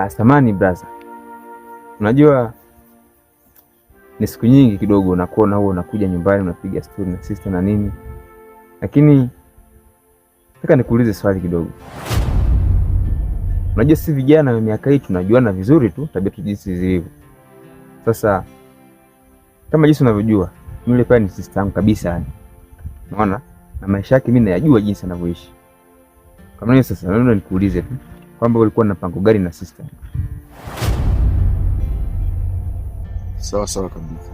Samani brother, unajua ni siku nyingi kidogo nakuona huo unakuja nyumbani unapiga story na sister na nini, lakini nataka nikuulize swali kidogo. Unajua sisi vijana wa miaka hii tunajuana vizuri tu, tabia tu jinsi zilivyo. Sasa kama jinsi unavyojua yule pale ni sister yangu kabisa yani. Unaona? Na maisha yake mimi nayajua jinsi anavyoishi. Kama nini sasa naona nikuulize tu kwamba ulikuwa na mpango gani na sister? Sawa sawa kabisa.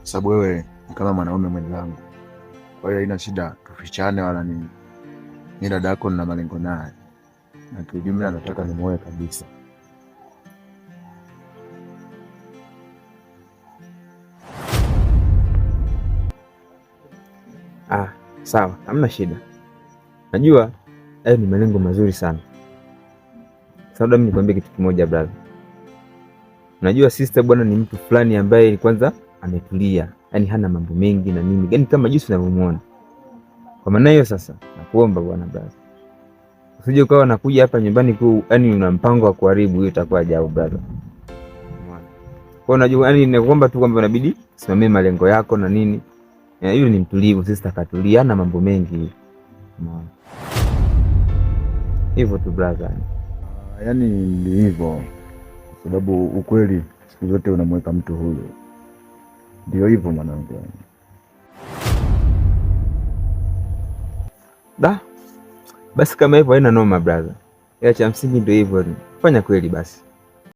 Sababu wewe kama mwanaume mwenzangu, kwa hiyo haina shida tufichane wala nini. Mimi dada yako nina malengo naye, na kwa jumla nataka nimuoe kabisa. Sawa, hamna shida. Najua hayo ni malengo mazuri sana. Sasa mimi nikwambie kitu kimoja brother. Unajua sister bwana ni mtu fulani ambaye kwanza ametulia, yani hana mambo mengi na nini, yani kama jinsi unavyomuona. Kwa maana hiyo sasa nakuomba bwana brother, usije ukawa unakuja hapa nyumbani kwa yani una mpango wa kuharibu, hiyo itakuwa ajabu brother. Kwa unajua yani nakuomba tu kwamba inabidi simamie malengo yako na nini. Yule ni mtulivu, sister katulia, hana mambo mengi. Unaona? Hivyo tu brother. Yaani ni hivyo. Sababu ukweli siku zote unamweka mtu huyo. Ndio hivyo mwanangu. Basi kama hivyo haina noma brother. Ya cha msingi ndio hivyo. Fanya kweli basi.